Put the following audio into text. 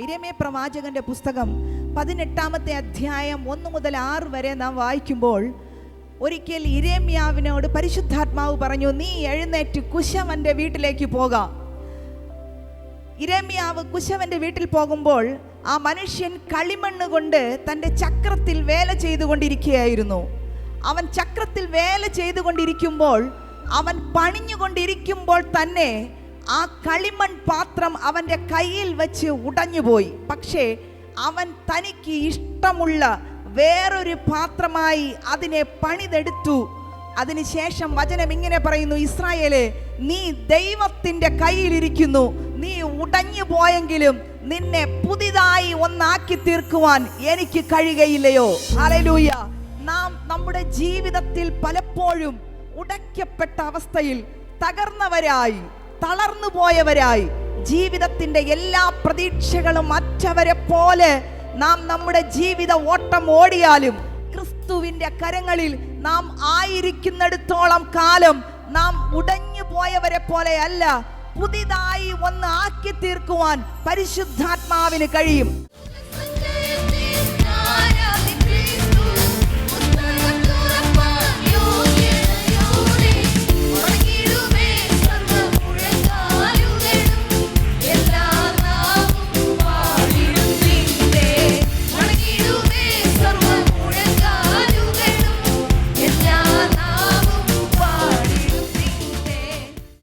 യിരെമ്യാ പ്രവാചകന്റെ പുസ്തകം 18-ാമത്തെ അധ്യായം 1 മുതൽ 6 വരെ നാം വായിക്കുമ്പോൾ, ഒരിക്കൽ യിരെമ്യാവിനോട് പരിശുദ്ധാത്മാവ് പറഞ്ഞു, നീ എഴുന്നേറ്റ് കുശവന്റെ വീട്ടിലേക്ക് പോകാം. യിരെമ്യാവ് കുശവന്റെ വീട്ടിൽ പോകുമ്പോൾ ആ മനുഷ്യൻ കളിമണ്ണ് കൊണ്ട് തൻ്റെ ചക്രത്തിൽ വേല ചെയ്തുകൊണ്ടിരിക്കുകയായിരുന്നു. അവൻ ചക്രത്തിൽ വേല ചെയ്തുകൊണ്ടിരിക്കുമ്പോൾ, അവൻ പണിഞ്ഞുകൊണ്ടിരിക്കുമ്പോൾ തന്നെ ആ കളിമൺ പാത്രം അവൻ്റെ കയ്യിൽ വെച്ച് ഉടഞ്ഞുപോയി. പക്ഷേ അവൻ തനിക്ക് ഇഷ്ടമുള്ള വേറൊരു പാത്രമായി അതിനെ പണിതെടുത്തു. അതിനുശേഷം വചനം ഇങ്ങനെ പറയുന്നു, ഇസ്രായേലേ, നീ ദൈവത്തിൻ്റെ കയ്യിലിരിക്കുന്നു. നീ ഉടഞ്ഞു പോയെങ്കിലും നിന്നെ പുതിയതായി ഒന്നാക്കി തീർക്കുവാൻ എനിക്ക് കഴിയുകയില്ലയോ? ഹല്ലേലൂയ. നാം നമ്മുടെ ജീവിതത്തിൽ പലപ്പോഴും ഉടയ്ക്കപ്പെട്ട അവസ്ഥയിൽ തകർന്നവരായി, തളർന്നു പോയവരായി, ജീവിതത്തിൻ്റെ എല്ലാ പ്രതീക്ഷകളും അറ്റവരെ പോലെ നാം നമ്മുടെ ജീവിത ഓട്ടം ഓടിയാലും ക്രിസ്തുവിൻ്റെ കരങ്ങളിൽ നാം ആയിരിക്കുന്നിടത്തോളം കാലം നാം ഉടഞ്ഞു പോയവരെ പോലെ അല്ല, പുതിയതായി ഒന്ന് ആക്കി തീർക്കുവാൻ പരിശുദ്ധാത്മാവിന് കഴിയും.